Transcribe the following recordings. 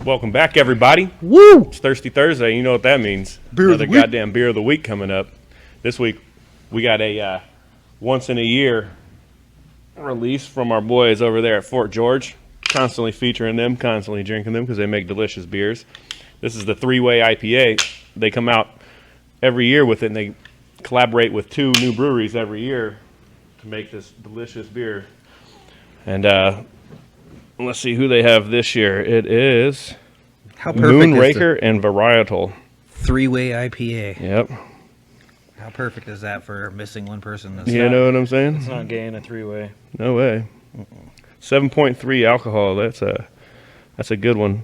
Welcome back, everybody. Woo! It's Thirsty Thursday. You know what that means. Beer of the week. Goddamn beer of the week coming up. This week, we got a once-in-a-year release from our boys over there at Fort George. Constantly featuring them, constantly drinking them because they make delicious beers. This is the Way IPA. They come out every year with it, and they collaborate with 2 new breweries every year to make this delicious beer. And let's see who they have this year. It is Moonraker and Varietal. 3-way IPA. Yep. How perfect is that for missing one person? You know what I'm saying? It's not gay in a 3-way. No way. 7.3 alcohol. That's a good one.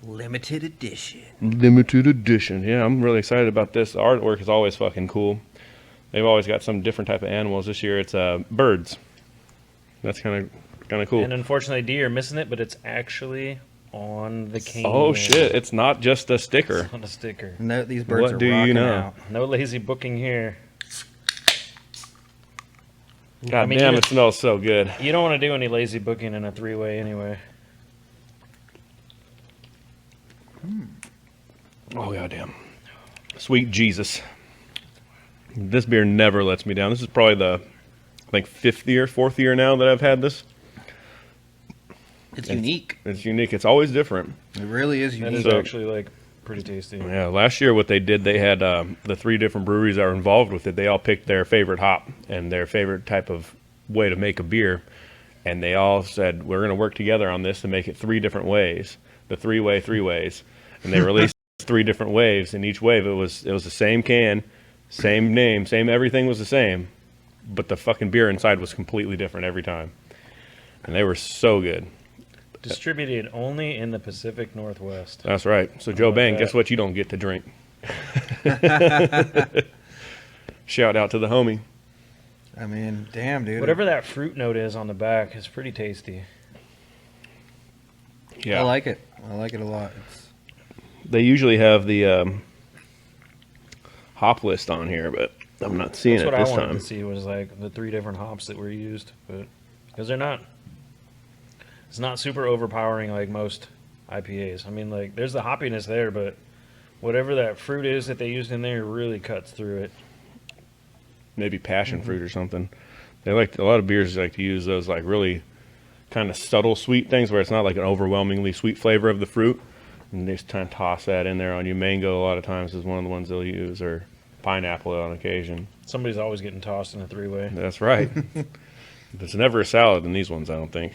Limited edition. Limited edition. Yeah, I'm really excited about this. The artwork is always fucking cool. They've always got some different type of animals. This year it's birds. That's kind of cool. And unfortunately, D, you're missing it, but it's actually on the can. Oh shit! It's not just a sticker. It's not a sticker. No, these birds What are do you rocking know? out. No lazy booking here. God damn, it smells so good. You don't want to do any lazy booking in a 3-way anyway. Oh goddamn! Sweet Jesus! This beer never lets me down. This is probably the, I think, 4th year now that I've had this. It's unique. It's unique. It's always different. It really is That unique. is So- actually like pretty tasty. Yeah, last year what they did, they had the 3 different breweries that were involved with it. They all picked their favorite hop and their favorite type of way to make a beer, and they all said, we're going to work together on this to make it 3 different ways, the 3-way 3 ways, and they released 3 different waves. In each wave, it was the same can, same name, same everything was the same, but the fucking beer inside was completely different every time, and they were so good. Distributed only in the Pacific Northwest. That's right. So Joe like Bang, that. guess what you don't get to drink? Shout out to the homie. I mean, damn, dude. Whatever that fruit note is on the back is pretty tasty. Yeah, I like it. I like it a lot. they usually have the hop list on here, but I'm not seeing That's it what this I wanted time. to see was like the 3 different hops that were used, but because they're not. It's not super overpowering like most IPAs. I mean, like, there's the hoppiness there, but whatever that fruit is that they used in there really cuts through it. Maybe passion fruit or something. They like a lot of beers like to use those like really kind of subtle sweet things where it's not like an overwhelmingly sweet flavor of the fruit, and they just kind of toss that in there on you. Mango a lot of times is one of the ones they'll use, or pineapple on occasion. Somebody's always getting tossed in a 3-way. That's right. There's never a salad in these ones, I don't think.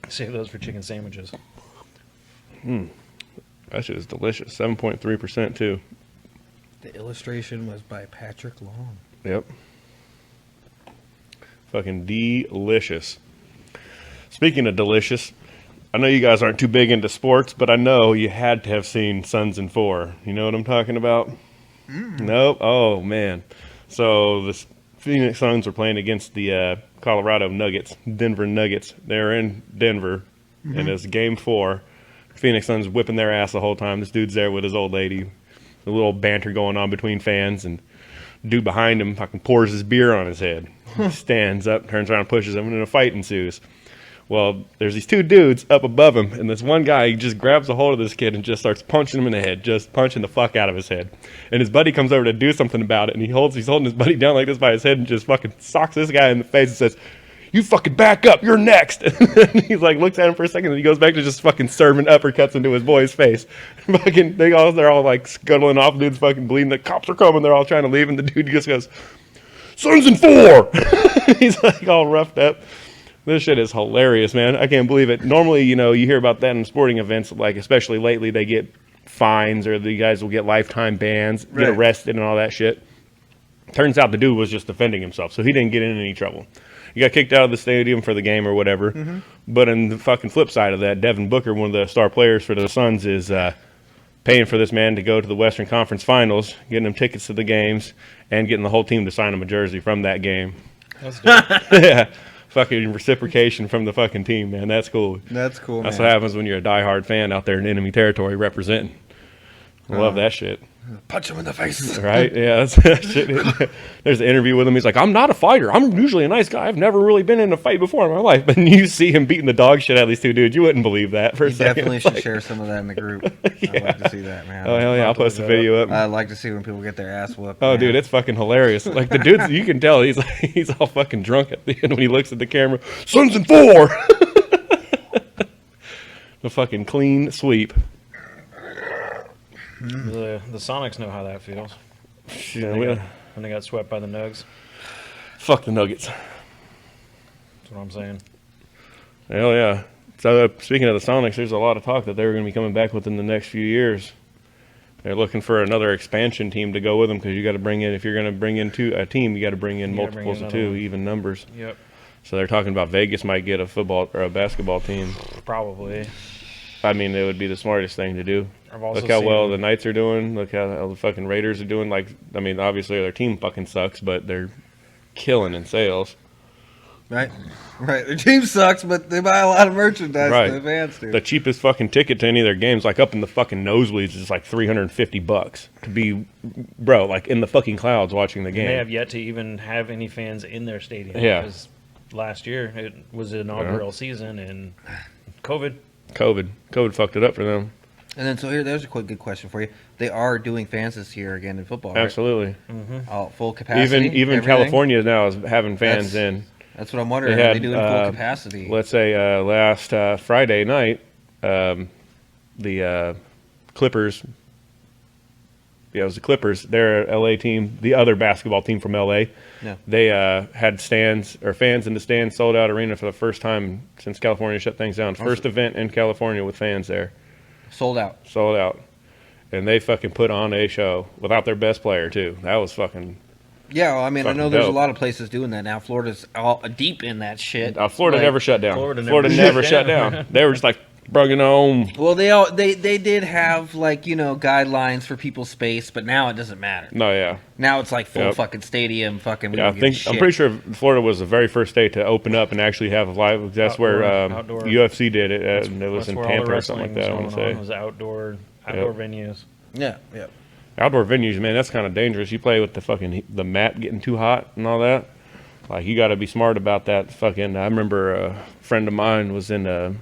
Save those for chicken sandwiches. That shit is delicious. 7.3% too. The illustration was by Patrick Long. Yep. Fucking delicious. Speaking of delicious, I know you guys aren't too big into sports, but I know you had to have seen Suns in 4. You know what I'm talking about? Nope. Oh, man. So the Phoenix Suns were playing against the Colorado Nuggets, Denver Nuggets. They're in Denver, and it's game 4. Phoenix Suns whipping their ass the whole time. This dude's there with his old lady. A little banter going on between fans, and dude behind him fucking pours his beer on his head. He stands up, turns around, pushes him, and then a fight ensues. Well, there's these 2 dudes up above him, and this one guy just grabs a hold of this kid and just starts punching him in the head, just punching the fuck out of his head. And his buddy comes over to do something about it, and he's holding his buddy down like this by his head and just fucking socks this guy in the face and says, "You fucking back up, you're next." And then he's like, looks at him for a second, and he goes back to just fucking serving uppercuts into his boy's face. Fucking, they're all like scuttling off, dude's fucking bleeding, the cops are coming, they're all trying to leave, and the dude just goes, "Suns in 4!" He's like all roughed up. This shit is hilarious, man. I can't believe it. Normally, you hear about that in sporting events, like especially lately, they get fines or the guys will get lifetime bans, get arrested and all that shit. Turns out the dude was just defending himself, so he didn't get in any trouble. He got kicked out of the stadium for the game or whatever. But on the fucking flip side of that, Devin Booker, one of the star players for the Suns, is paying for this man to go to the Western Conference Finals, getting him tickets to the games, and getting the whole team to sign him a jersey from that game. That's dope. Yeah. Fucking reciprocation from the fucking team, man. That's cool. That's cool, That's man. what happens when you're a diehard fan out there in enemy territory representing. I love that shit. Punch him in the face. Right? Yeah, that's that shit. There's an interview with him. He's like, I'm not a fighter. I'm usually a nice guy. I've never really been in a fight before in my life. But you see him beating the dog shit out of these two dudes. You wouldn't believe that for a You second. definitely should share some of that in the group. I'd like to see that, man. Oh, hell yeah. I'll post a video up. I'd like to see when people get their ass whooped. Oh, man. dude, it's fucking hilarious. Like, the dude's, you can tell he's like, he's all fucking drunk at the end when he looks at the camera. Suns in 4! The fucking clean sweep. The Sonics know how that feels. Yeah, When they got swept by the Nugs. fuck the Nuggets. That's what I'm saying. Hell yeah. So, speaking of the Sonics, there's a lot of talk that they're going to be coming back within the next few years. They're looking for another expansion team to go with them because you got to bring in, if you're going to bring in a team, you got to bring in multiples of 2, one. even numbers. Yep. So they're talking about Vegas might get a football or a basketball team. Probably. I mean, it would be the smartest thing to do. I've also Look how seen, well the Knights are doing. Look how the fucking Raiders are doing. Like, I mean, obviously their team fucking sucks, but they're killing in sales. Right. Their team sucks, but they buy a lot of merchandise. Right. The fans do. The cheapest fucking ticket to any of their games, like up in the fucking nosebleeds, is like $350 to be, bro, like in the fucking clouds watching the game. They have yet to even have any fans in their stadium. Yeah. Because last year it was an inaugural season and COVID. COVID fucked it up for them. And then, so there's a good question for you. They are doing fans this year again in football, right? Absolutely. Full capacity. Even everything? California now is having fans in. That's what I'm wondering. They Are had, they doing full capacity? Let's say last Friday night, the Clippers. Yeah, it was the Clippers. They're a LA team, the other basketball team from LA. Yeah. They had fans in the stands, sold out arena for the first time since California shut things down. First event in California with fans there. Sold out. Sold out. And they fucking put on a show without their best player, too. That was fucking... Yeah, well, I mean, I Fucking know there's dope. a lot of places doing that now. Florida's all deep in that shit. Florida Like, never shut down. Florida Florida never never shut shut down. They were just like, bring it home. Well, they did have, like, guidelines for people's space, but now it doesn't matter. No, yeah. Now it's like full Yep. fucking stadium, fucking. We Yeah, don't give a shit. I'm pretty sure Florida was the very first state to open up and actually have a live. That's where Outdoor. UFC did it. And it was That's in where all the Tampa or something like wrestling that. I was want going to on, say was outdoor venues. Yeah. outdoor venues, man. That's kind of dangerous. You play with the mat getting too hot and all that. Like, you got to be smart about that. Fucking, I remember a friend of mine was into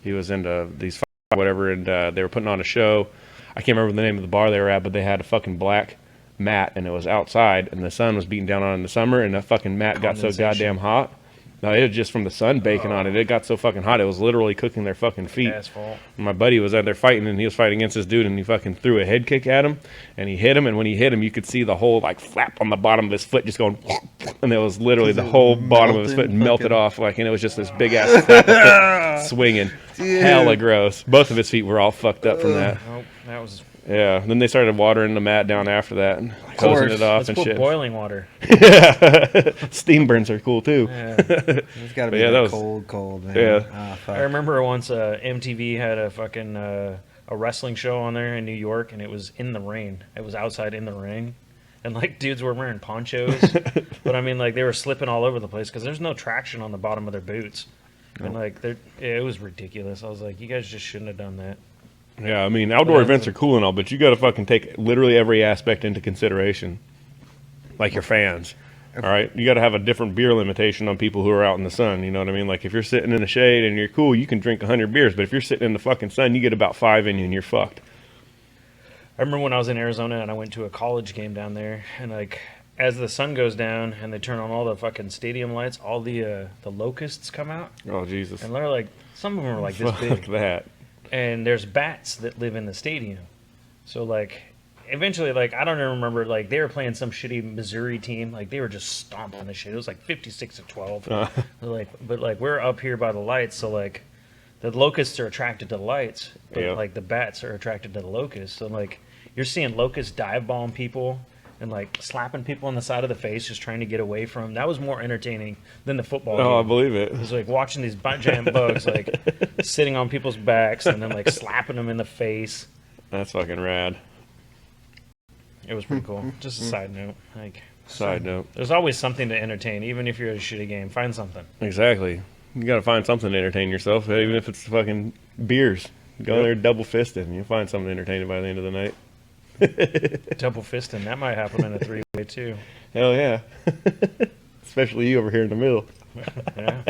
these whatever, and they were putting on a show. I can't remember the name of the bar they were at, but they had a fucking black mat, and it was outside, and the sun was beating down on it in the summer, and that fucking mat got so Condensation. goddamn hot. No, it was just from the sun baking on it. It got so fucking hot, it was literally cooking their fucking feet. Asphalt. And my buddy was out there fighting, and he was fighting against this dude, and he fucking threw a head kick at him, and he hit him, and when he hit him, you could see the whole, like, flap on the bottom of his foot just going, and it was literally the whole bottom of his foot melted off, like, and it was just this big-ass flap of foot swinging. Dude. Hella gross. Both of his feet were all fucked up from that. Nope, that was. Yeah, then they started watering the mat down after that, and hosing it off Let's and put shit. boiling water. Steam burns are cool, too. Yeah. It's got to be Yeah, that was- cold, man. yeah. Ah, fuck. I remember once MTV had a fucking a wrestling show on there in New York, and it was in the rain. It was outside in the rain, and like dudes were wearing ponchos, but I mean like they were slipping all over the place because there's no traction on the bottom of their boots, and like it was ridiculous. I was like, you guys just shouldn't have done that. Yeah, I mean, outdoor Yeah, events are cool and all, but you got to fucking take literally every aspect into consideration, like your fans. All right, you got to have a different beer limitation on people who are out in the sun. You know what I mean? Like, if you're sitting in the shade and you're cool, you can drink 100 beers. But if you're sitting in the fucking sun, you get about 5 in you and you're fucked. I remember when I was in Arizona and I went to a college game down there, and like as the sun goes down and they turn on all the fucking stadium lights, all the locusts come out, Oh Jesus! and they're like some of them are like this Fuck big. that. And there's bats that live in the stadium. So like eventually, like I don't even remember, like they were playing some shitty Missouri team, like they were just stomping the shit. It was like 56-12. But we're up here by the lights, so like the locusts are attracted to the lights, but Yeah. like the bats are attracted to the locusts. So like you're seeing locusts dive bomb people and like slapping people on the side of the face just trying to get away from. That was more entertaining than the football Oh, I game. believe it. It was like watching these giant bugs like sitting on people's backs and then like slapping them in the face. That's fucking rad. It was pretty cool. Just a side note. Like, Side note. there's always something to entertain, even if you're at a shitty game. Find something. Exactly. You got to find something to entertain yourself, even if it's fucking beers. Go in there double fisted, and you'll find something entertaining by the end of the night. Double fisting. That might happen in a 3-way too. Hell yeah. Especially you over here in the middle. Yeah.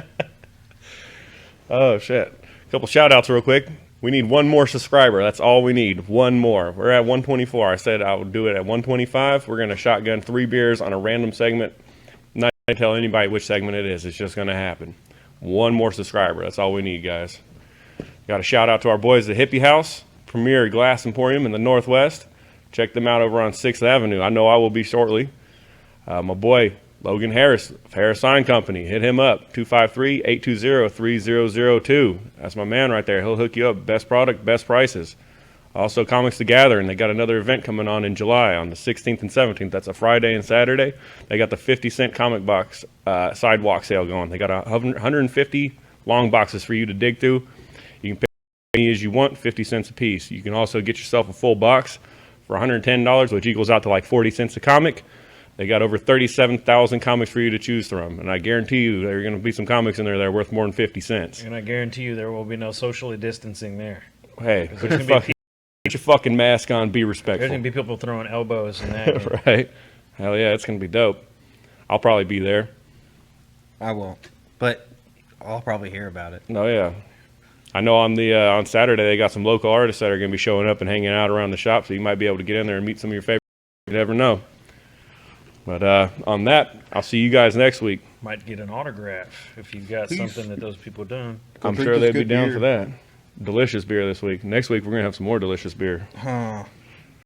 Oh, shit. A couple shout-outs real quick. We need one more subscriber. That's all we need. One more. We're at 124. I said I would do it at 125. We're going to shotgun 3 beers on a random segment. Not going to tell anybody which segment it is. It's just going to happen. One more subscriber. That's all we need, guys. Got a shout-out to our boys at Hippie House, premier glass emporium in the Northwest. Check them out over on 6th Avenue. I know I will be shortly. My boy, Logan Harris, of Harris Sign Company. Hit him up, 253-820-3002. That's my man right there. He'll hook you up. Best product, best prices. Also, Comics to Gather, and they got another event coming on in July on the 16th and 17th. That's a Friday and Saturday. They got the 50-cent comic box sidewalk sale going. They got 150 long boxes for you to dig through. You can pay as many as you want, 50 cents a piece. You can also get yourself a full box for $110, which equals out to like 40 cents a comic. They got over 37,000 comics for you to choose from, and I guarantee you there are going to be some comics in there that are worth more than 50 cents. And I guarantee you there will be no socially distancing there. Hey, put your fucking mask on, be respectful. There's going to be people throwing elbows and that. Right. Hell yeah, it's going to be dope. I'll probably be there. I won't, but I'll probably hear about it. Oh, yeah. I know on the on Saturday they got some local artists that are going to be showing up and hanging out around the shop, so you might be able to get in there and meet some of your favorites. You never know. But on that, I'll see you guys next week. Might get an autograph if you've got something that those people don't. I'm sure they'd be down for that. Delicious beer this week. Next week, we're going to have some more delicious beer. Huh.